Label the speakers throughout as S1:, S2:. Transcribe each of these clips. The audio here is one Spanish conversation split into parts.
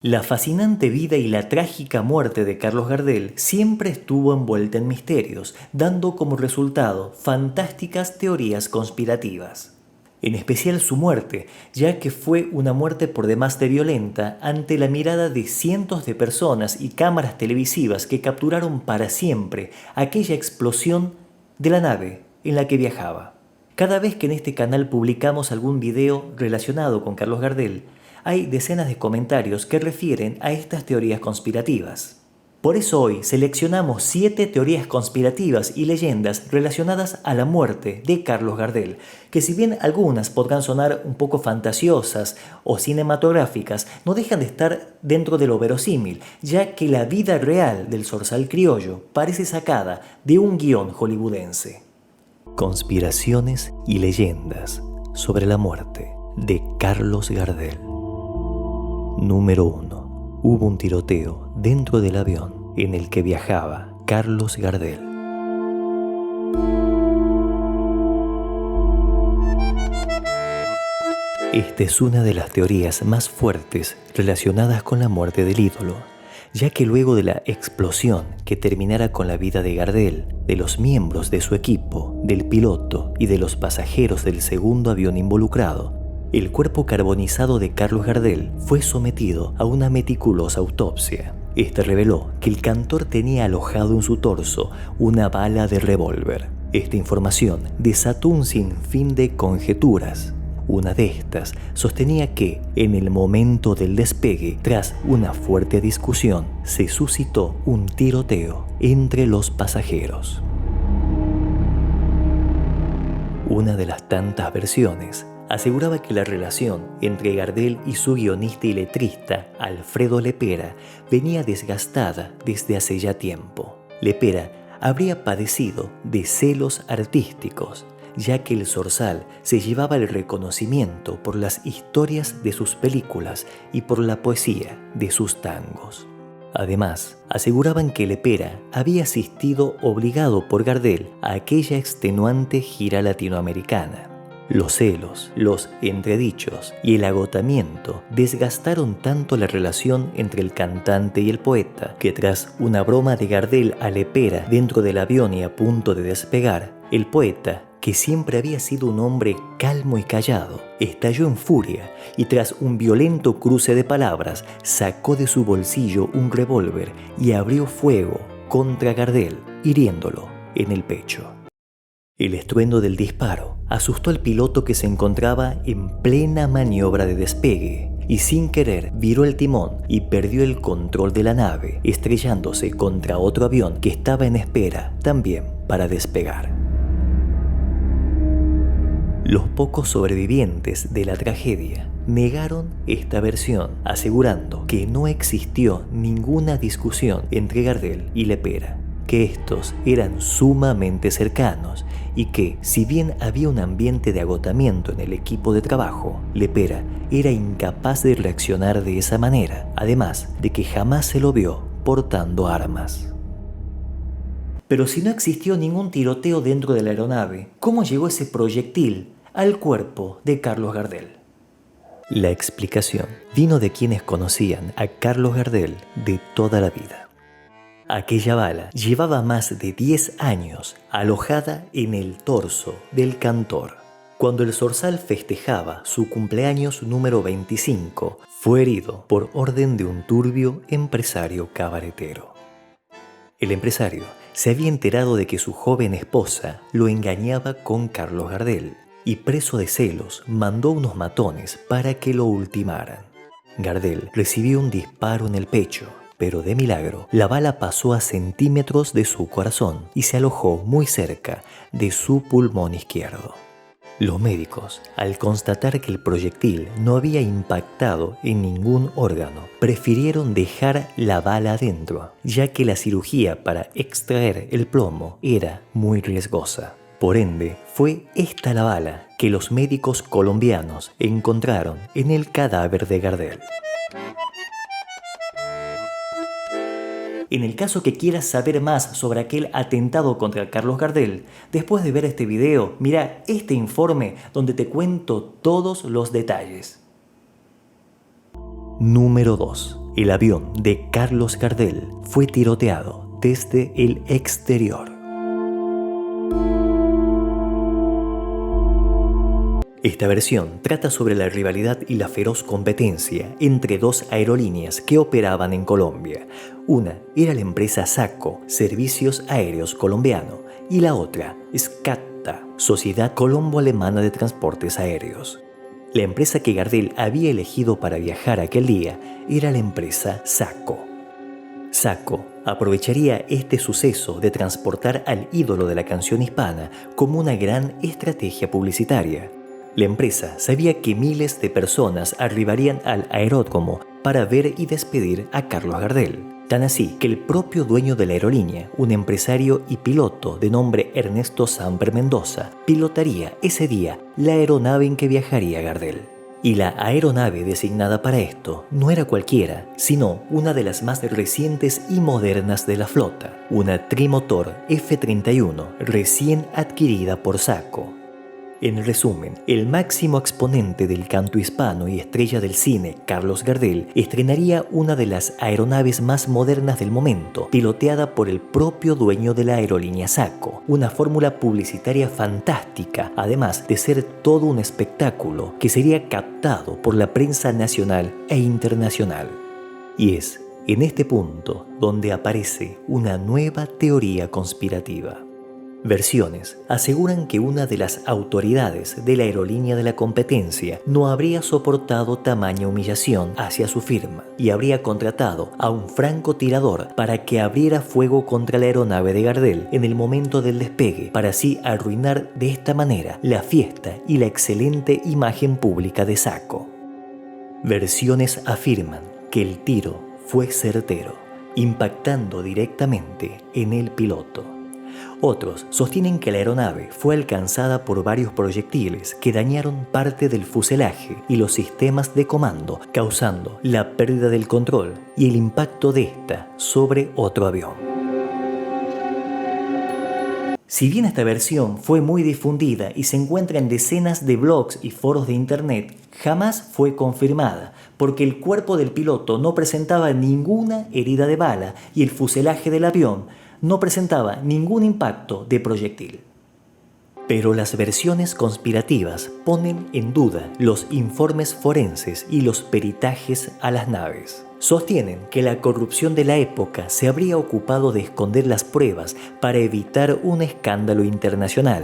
S1: La fascinante vida y la trágica muerte de Carlos Gardel siempre estuvo envuelta en misterios, dando como resultado fantásticas teorías conspirativas. En especial su muerte, ya que fue una muerte por demás de violenta ante la mirada de cientos de personas y cámaras televisivas que capturaron para siempre aquella explosión de la nave en la que viajaba. Cada vez que en este canal publicamos algún video relacionado con Carlos Gardel, hay decenas de comentarios que refieren a estas teorías conspirativas. Por eso hoy seleccionamos 7 teorías conspirativas y leyendas relacionadas a la muerte de Carlos Gardel, que si bien algunas podrán sonar un poco fantasiosas o cinematográficas, no dejan de estar dentro de lo verosímil, ya que la vida real del zorzal criollo parece sacada de un guión hollywoodense. Conspiraciones y leyendas sobre la muerte de Carlos Gardel. Número 1. Hubo un tiroteo dentro del avión en el que viajaba Carlos Gardel. Esta es una de las teorías más fuertes relacionadas con la muerte del ídolo, ya que luego de la explosión que terminara con la vida de Gardel, de los miembros de su equipo, del piloto y de los pasajeros del segundo avión involucrado, el cuerpo carbonizado de Carlos Gardel fue sometido a una meticulosa autopsia. Esta reveló que el cantor tenía alojado en su torso una bala de revólver. Esta información desató un sinfín de conjeturas. Una de estas sostenía que, en el momento del despegue, tras una fuerte discusión, se suscitó un tiroteo entre los pasajeros. Una de las tantas versiones aseguraba que la relación entre Gardel y su guionista y letrista, Alfredo Lepera, venía desgastada desde hace ya tiempo. Lepera habría padecido de celos artísticos, ya que el zorzal se llevaba el reconocimiento por las historias de sus películas y por la poesía de sus tangos. Además, aseguraban que Lepera había asistido obligado por Gardel a aquella extenuante gira latinoamericana. Los celos, los entredichos y el agotamiento desgastaron tanto la relación entre el cantante y el poeta que tras una broma de Gardel a Lepera dentro del avión y a punto de despegar, el poeta, que siempre había sido un hombre calmo y callado, estalló en furia y tras un violento cruce de palabras sacó de su bolsillo un revólver y abrió fuego contra Gardel, hiriéndolo en el pecho. El estruendo del disparo asustó al piloto que se encontraba en plena maniobra de despegue y sin querer viró el timón y perdió el control de la nave, estrellándose contra otro avión que estaba en espera también para despegar. Los pocos sobrevivientes de la tragedia negaron esta versión, asegurando que no existió ninguna discusión entre Gardel y Lepera, que estos eran sumamente cercanos y que, si bien había un ambiente de agotamiento en el equipo de trabajo, Lepera era incapaz de reaccionar de esa manera, además de que jamás se lo vio portando armas. Pero si no existió ningún tiroteo dentro de la aeronave, ¿cómo llegó ese proyectil al cuerpo de Carlos Gardel? La explicación vino de quienes conocían a Carlos Gardel de toda la vida. Aquella bala llevaba más de 10 años alojada en el torso del cantor. Cuando el zorzal festejaba su cumpleaños número 25, fue herido por orden de un turbio empresario cabaretero. El empresario se había enterado de que su joven esposa lo engañaba con Carlos Gardel y, preso de celos, mandó unos matones para que lo ultimaran. Gardel recibió un disparo en el pecho, pero de milagro, la bala pasó a centímetros de su corazón y se alojó muy cerca de su pulmón izquierdo. Los médicos, al constatar que el proyectil no había impactado en ningún órgano, prefirieron dejar la bala adentro, ya que la cirugía para extraer el plomo era muy riesgosa. Por ende, fue esta la bala que los médicos colombianos encontraron en el cadáver de Gardel. En el caso que quieras saber más sobre aquel atentado contra Carlos Gardel, después de ver este video, mira este informe donde te cuento todos los detalles. Número 2. El avión de Carlos Gardel fue tiroteado desde el exterior. Esta versión trata sobre la rivalidad y la feroz competencia entre dos aerolíneas que operaban en Colombia. Una era la empresa SACO, Servicios Aéreos Colombiano, y la otra, SCATA, Sociedad Colombo-Alemana de Transportes Aéreos. La empresa que Gardel había elegido para viajar aquel día era la empresa SACO. SACO aprovecharía este suceso de transportar al ídolo de la canción hispana como una gran estrategia publicitaria. La empresa sabía que miles de personas arribarían al aeródromo para ver y despedir a Carlos Gardel. Tan así que el propio dueño de la aerolínea, un empresario y piloto de nombre Ernesto Samper Mendoza, pilotaría ese día la aeronave en que viajaría Gardel. Y la aeronave designada para esto no era cualquiera, sino una de las más recientes y modernas de la flota, una trimotor F-31 recién adquirida por SACO. En resumen, el máximo exponente del canto hispano y estrella del cine, Carlos Gardel, estrenaría una de las aeronaves más modernas del momento, piloteada por el propio dueño de la aerolínea SACO, una fórmula publicitaria fantástica, además de ser todo un espectáculo que sería captado por la prensa nacional e internacional. Y es en este punto donde aparece una nueva teoría conspirativa. Versiones aseguran que una de las autoridades de la aerolínea de la competencia no habría soportado tamaña humillación hacia su firma y habría contratado a un francotirador para que abriera fuego contra la aeronave de Gardel en el momento del despegue, para así arruinar de esta manera la fiesta y la excelente imagen pública de SACO. Versiones afirman que el tiro fue certero, impactando directamente en el piloto. Otros sostienen que la aeronave fue alcanzada por varios proyectiles que dañaron parte del fuselaje y los sistemas de comando, causando la pérdida del control y el impacto de esta sobre otro avión. Si bien esta versión fue muy difundida y se encuentra en decenas de blogs y foros de internet, jamás fue confirmada, porque el cuerpo del piloto no presentaba ninguna herida de bala y el fuselaje del avión no presentaba ningún impacto de proyectil. Pero las versiones conspirativas ponen en duda los informes forenses y los peritajes a las naves. Sostienen que la corrupción de la época se habría ocupado de esconder las pruebas para evitar un escándalo internacional.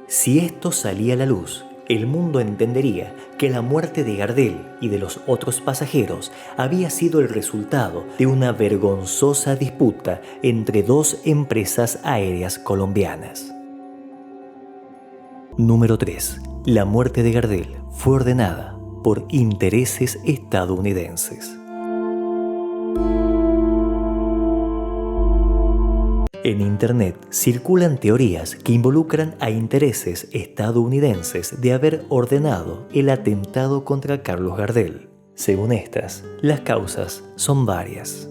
S1: Si esto salía a la luz, el mundo entendería que la muerte de Gardel y de los otros pasajeros había sido el resultado de una vergonzosa disputa entre dos empresas aéreas colombianas. Número 3. La muerte de Gardel fue ordenada por intereses estadounidenses. En Internet circulan teorías que involucran a intereses estadounidenses de haber ordenado el atentado contra Carlos Gardel. Según estas, las causas son varias.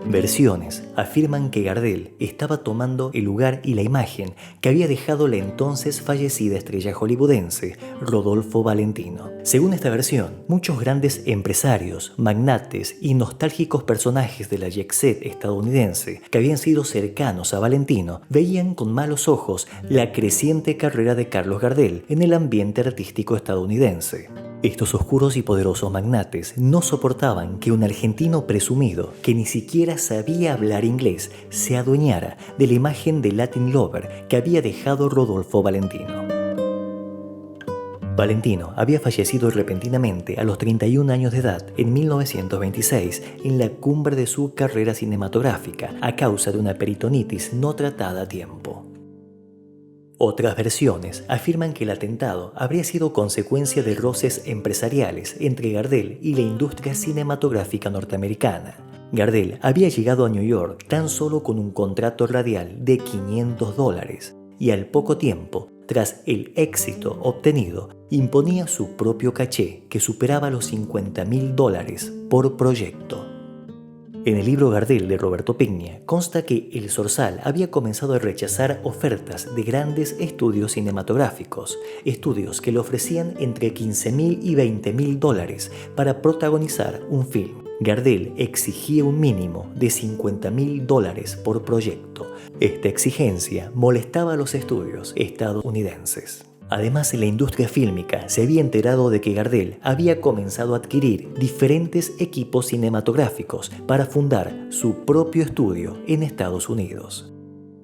S1: Versiones afirman que Gardel estaba tomando el lugar y la imagen que había dejado la entonces fallecida estrella hollywoodense Rodolfo Valentino. Según esta versión, muchos grandes empresarios, magnates y nostálgicos personajes de la jet set estadounidense que habían sido cercanos a Valentino veían con malos ojos la creciente carrera de Carlos Gardel en el ambiente artístico estadounidense. Estos oscuros y poderosos magnates no soportaban que un argentino presumido que ni siquiera sabía hablar inglés se adueñara de la imagen de Latin Lover que había dejado Rodolfo Valentino. Valentino había fallecido repentinamente a los 31 años de edad en 1926 en la cumbre de su carrera cinematográfica a causa de una peritonitis no tratada a tiempo. Otras versiones afirman que el atentado habría sido consecuencia de roces empresariales entre Gardel y la industria cinematográfica norteamericana. Gardel había llegado a New York tan solo con un contrato radial de $500 y al poco tiempo, tras el éxito obtenido, imponía su propio caché que superaba los $50.000 por proyecto. En el libro Gardel de Roberto Peña consta que el Zorzal había comenzado a rechazar ofertas de grandes estudios cinematográficos, estudios que le ofrecían entre $15.000 y $20.000 para protagonizar un film. Gardel exigía un mínimo de $50.000 por proyecto. Esta exigencia molestaba a los estudios estadounidenses. Además, la industria fílmica se había enterado de que Gardel había comenzado a adquirir diferentes equipos cinematográficos para fundar su propio estudio en Estados Unidos.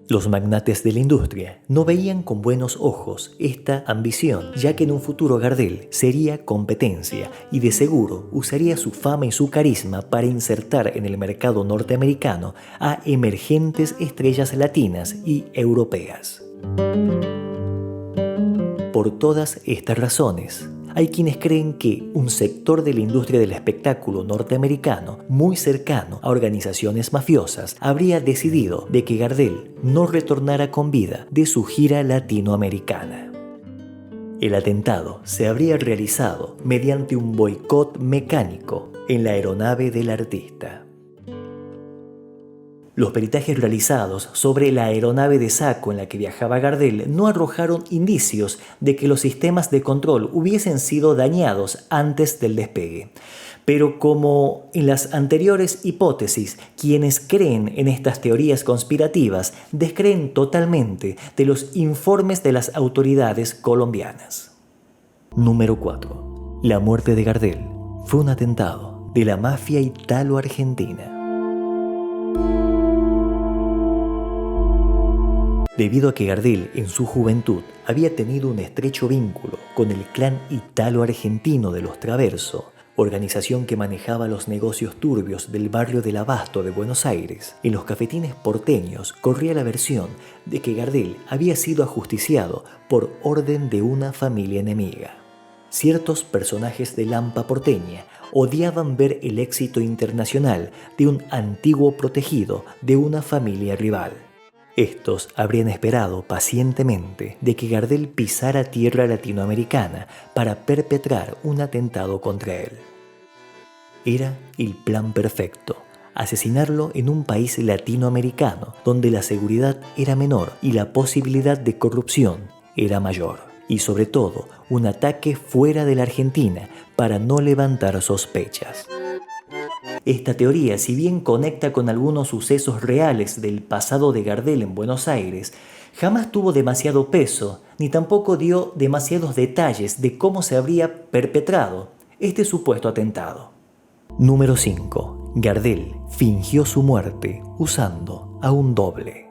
S1: Los magnates de la industria no veían con buenos ojos esta ambición, ya que en un futuro Gardel sería competencia y de seguro usaría su fama y su carisma para insertar en el mercado norteamericano a emergentes estrellas latinas y europeas. Por todas estas razones, hay quienes creen que un sector de la industria del espectáculo norteamericano, muy cercano a organizaciones mafiosas, habría decidido de que Gardel no retornara con vida de su gira latinoamericana. El atentado se habría realizado mediante un boicot mecánico en la aeronave del artista. Los peritajes realizados sobre la aeronave de Sacco en la que viajaba Gardel no arrojaron indicios de que los sistemas de control hubiesen sido dañados antes del despegue. Pero como en las anteriores hipótesis, quienes creen en estas teorías conspirativas descreen totalmente de los informes de las autoridades colombianas. Número 4. La muerte de Gardel fue un atentado de la mafia italo-argentina. Debido a que Gardel en su juventud había tenido un estrecho vínculo con el clan italo-argentino de los Traverso, organización que manejaba los negocios turbios del barrio del Abasto de Buenos Aires, en los cafetines porteños corría la versión de que Gardel había sido ajusticiado por orden de una familia enemiga. Ciertos personajes de Lampa porteña odiaban ver el éxito internacional de un antiguo protegido de una familia rival. Estos habrían esperado pacientemente de que Gardel pisara tierra latinoamericana para perpetrar un atentado contra él. Era el plan perfecto: asesinarlo en un país latinoamericano donde la seguridad era menor y la posibilidad de corrupción era mayor. Y sobre todo, un ataque fuera de la Argentina para no levantar sospechas. Esta teoría, si bien conecta con algunos sucesos reales del pasado de Gardel en Buenos Aires, jamás tuvo demasiado peso, ni tampoco dio demasiados detalles de cómo se habría perpetrado este supuesto atentado. Número 5. Gardel fingió su muerte usando a un doble.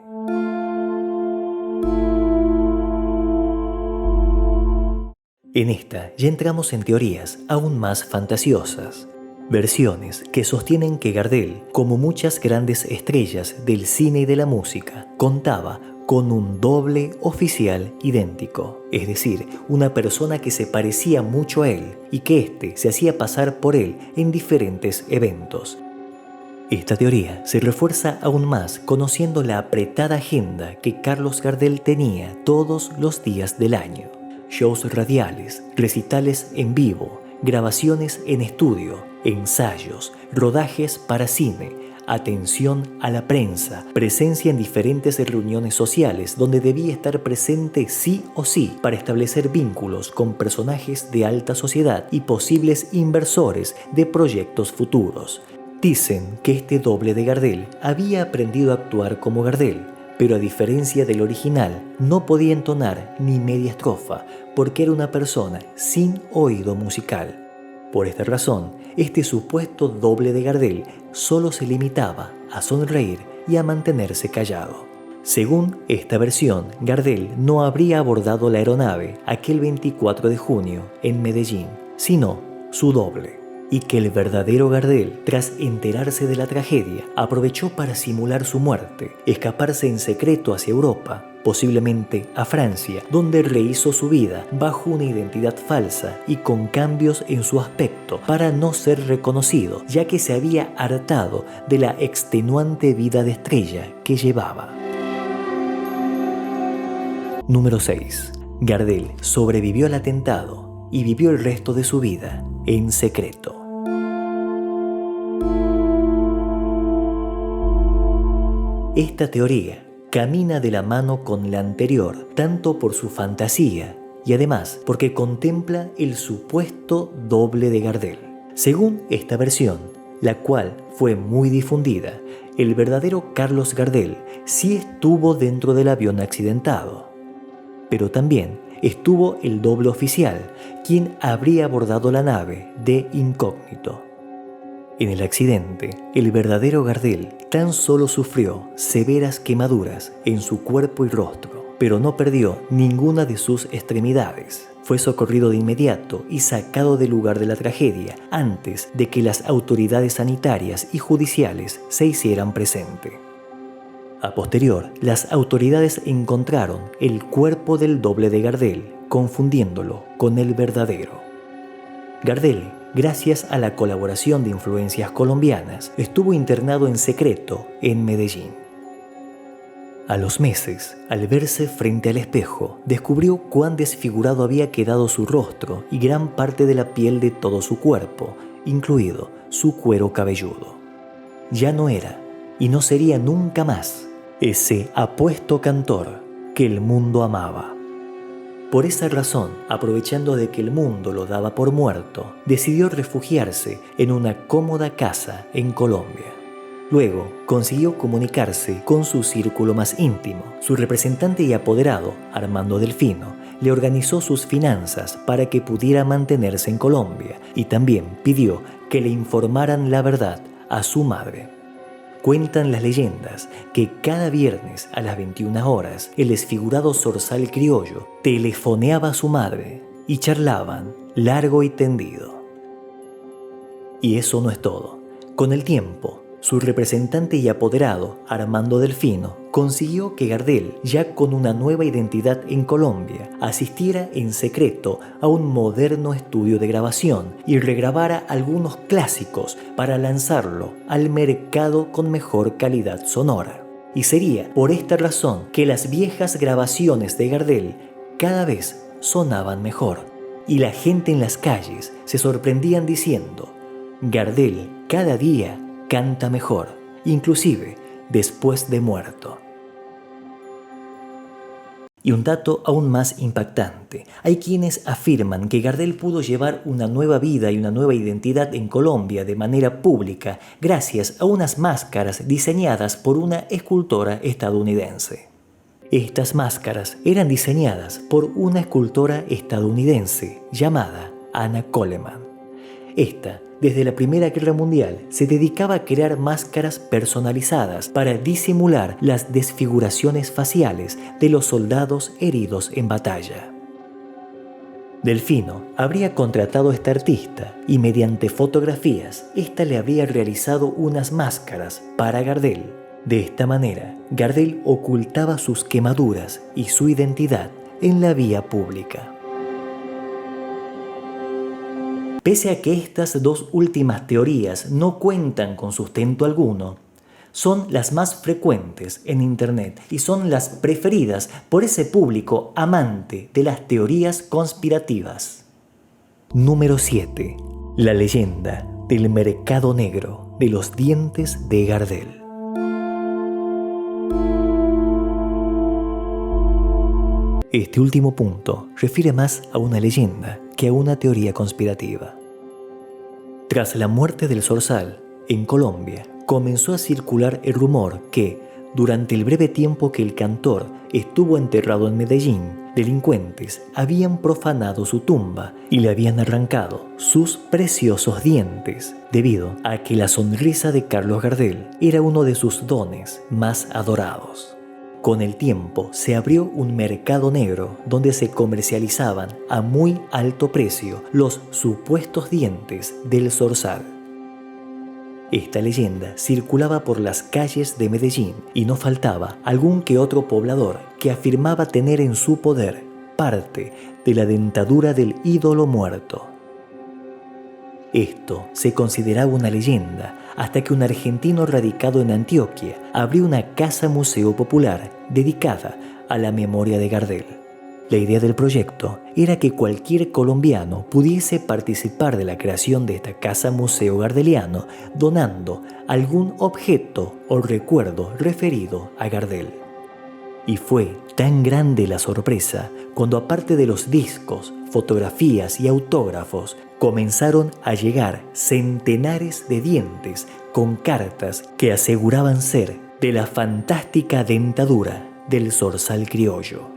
S1: En esta ya entramos en teorías aún más fantasiosas. Versiones que sostienen que Gardel, como muchas grandes estrellas del cine y de la música, contaba con un doble oficial idéntico, es decir, una persona que se parecía mucho a él y que éste se hacía pasar por él en diferentes eventos. Esta teoría se refuerza aún más conociendo la apretada agenda que Carlos Gardel tenía todos los días del año. Shows radiales, recitales en vivo, grabaciones en estudio, ensayos, rodajes para cine, atención a la prensa, presencia en diferentes reuniones sociales donde debía estar presente sí o sí para establecer vínculos con personajes de alta sociedad y posibles inversores de proyectos futuros. Dicen que este doble de Gardel había aprendido a actuar como Gardel, pero a diferencia del original no podía entonar ni media estrofa porque era una persona sin oído musical. Por esta razón, este supuesto doble de Gardel solo se limitaba a sonreír y a mantenerse callado. Según esta versión, Gardel no habría abordado la aeronave aquel 24 de junio en Medellín, sino su doble, y que el verdadero Gardel, tras enterarse de la tragedia, aprovechó para simular su muerte, escaparse en secreto hacia Europa, posiblemente a Francia, donde rehizo su vida bajo una identidad falsa y con cambios en su aspecto para no ser reconocido, ya que se había hartado de la extenuante vida de estrella que llevaba. Número 6. Gardel sobrevivió al atentado y vivió el resto de su vida en secreto. Esta teoría camina de la mano con la anterior, tanto por su fantasía y además porque contempla el supuesto doble de Gardel. Según esta versión, la cual fue muy difundida, el verdadero Carlos Gardel sí estuvo dentro del avión accidentado, pero también estuvo el doble oficial, quien habría abordado la nave de incógnito. En el accidente, el verdadero Gardel tan solo sufrió severas quemaduras en su cuerpo y rostro, pero no perdió ninguna de sus extremidades. Fue socorrido de inmediato y sacado del lugar de la tragedia antes de que las autoridades sanitarias y judiciales se hicieran presente. A posterior, las autoridades encontraron el cuerpo del doble de Gardel, confundiéndolo con el verdadero. Gardel, gracias a la colaboración de influencias colombianas, estuvo internado en secreto en Medellín. A los meses, al verse frente al espejo, descubrió cuán desfigurado había quedado su rostro y gran parte de la piel de todo su cuerpo, incluido su cuero cabelludo. Ya no era, y no sería nunca más, ese apuesto cantor que el mundo amaba. Por esa razón, aprovechando de que el mundo lo daba por muerto, decidió refugiarse en una cómoda casa en Colombia. Luego, consiguió comunicarse con su círculo más íntimo. Su representante y apoderado, Armando Delfino, le organizó sus finanzas para que pudiera mantenerse en Colombia y también pidió que le informaran la verdad a su madre. Cuentan las leyendas que cada viernes a las 21 horas el desfigurado zorzal criollo telefoneaba a su madre y charlaban largo y tendido. Y eso no es todo. Con el tiempo, su representante y apoderado, Armando Delfino, consiguió que Gardel, ya con una nueva identidad en Colombia, asistiera en secreto a un moderno estudio de grabación y regrabara algunos clásicos para lanzarlo al mercado con mejor calidad sonora. Y sería por esta razón que las viejas grabaciones de Gardel cada vez sonaban mejor, y la gente en las calles se sorprendían diciendo: Gardel cada día canta mejor, inclusive después de muerto. Y un dato aún más impactante: hay quienes afirman que Gardel pudo llevar una nueva vida y una nueva identidad en Colombia de manera pública gracias a unas máscaras diseñadas por una escultora estadounidense. Estas máscaras eran diseñadas por una escultora estadounidense llamada Anna Coleman. Esta, desde la Primera Guerra Mundial, se dedicaba a crear máscaras personalizadas para disimular las desfiguraciones faciales de los soldados heridos en batalla. Delfino habría contratado a esta artista y mediante fotografías, ésta le habría realizado unas máscaras para Gardel. De esta manera, Gardel ocultaba sus quemaduras y su identidad en la vía pública. Pese a que estas dos últimas teorías no cuentan con sustento alguno, son las más frecuentes en Internet y son las preferidas por ese público amante de las teorías conspirativas. Número 7. La leyenda del mercado negro de los dientes de Gardel. Este último punto refiere más a una leyenda que a una teoría conspirativa. Tras la muerte del zorzal, en Colombia, comenzó a circular el rumor que, durante el breve tiempo que el cantor estuvo enterrado en Medellín, delincuentes habían profanado su tumba y le habían arrancado sus preciosos dientes, debido a que la sonrisa de Carlos Gardel era uno de sus dones más adorados. Con el tiempo se abrió un mercado negro donde se comercializaban a muy alto precio los supuestos dientes del zorzal. Esta leyenda circulaba por las calles de Medellín y no faltaba algún que otro poblador que afirmaba tener en su poder parte de la dentadura del ídolo muerto. Esto se consideraba una leyenda hasta que un argentino radicado en Antioquia abrió una casa museo popular dedicada a la memoria de Gardel. La idea del proyecto era que cualquier colombiano pudiese participar de la creación de esta casa museo gardeliano donando algún objeto o recuerdo referido a Gardel. Y fue tan grande la sorpresa cuando, aparte de los discos, fotografías y autógrafos, comenzaron a llegar centenares de dientes con cartas que aseguraban ser de la fantástica dentadura del zorzal criollo.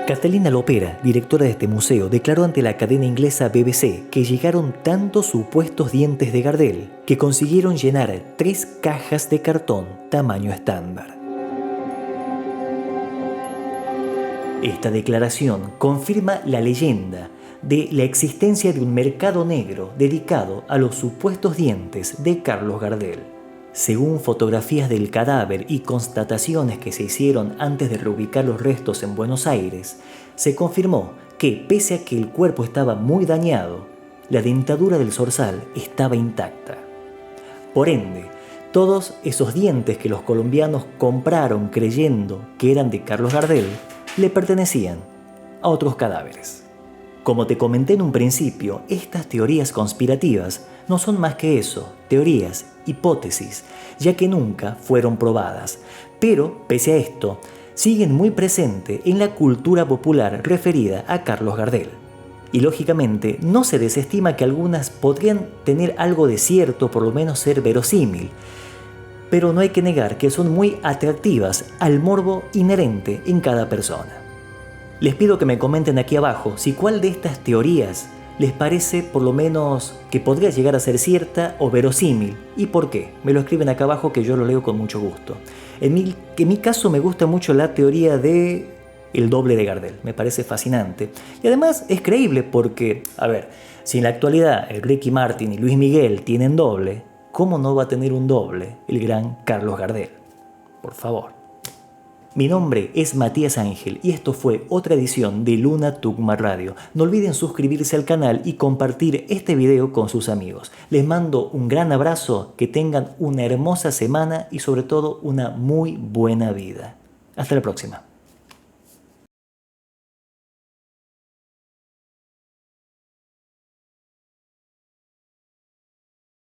S1: Catalina Lopera, directora de este museo, declaró ante la cadena inglesa BBC que llegaron tantos supuestos dientes de Gardel que consiguieron llenar 3 cajas de cartón tamaño estándar. Esta declaración confirma la leyenda de la existencia de un mercado negro dedicado a los supuestos dientes de Carlos Gardel. Según fotografías del cadáver y constataciones que se hicieron antes de reubicar los restos en Buenos Aires, se confirmó que, pese a que el cuerpo estaba muy dañado, la dentadura del zorzal estaba intacta. Por ende, todos esos dientes que los colombianos compraron creyendo que eran de Carlos Gardel, le pertenecían a otros cadáveres. Como te comenté en un principio, estas teorías conspirativas no son más que eso, teorías, hipótesis, ya que nunca fueron probadas, pero, pese a esto, siguen muy presentes en la cultura popular referida a Carlos Gardel. Y lógicamente no se desestima que algunas podrían tener algo de cierto, por lo menos ser verosímil, pero no hay que negar que son muy atractivas al morbo inherente en cada persona. Les pido que me comenten aquí abajo si cuál de estas teorías les parece por lo menos que podría llegar a ser cierta o verosímil y por qué. Me lo escriben acá abajo que yo lo leo con mucho gusto. En mi caso me gusta mucho la teoría de el doble de Gardel, me parece fascinante. Y además es creíble porque, a ver, si en la actualidad el Ricky Martin y Luis Miguel tienen doble, ¿cómo no va a tener un doble el gran Carlos Gardel? Por favor. Mi nombre es Matías Ángel y esto fue otra edición de Luna Tugma Radio. No olviden suscribirse al canal y compartir este video con sus amigos. Les mando un gran abrazo, que tengan una hermosa semana y sobre todo una muy buena vida. Hasta la próxima.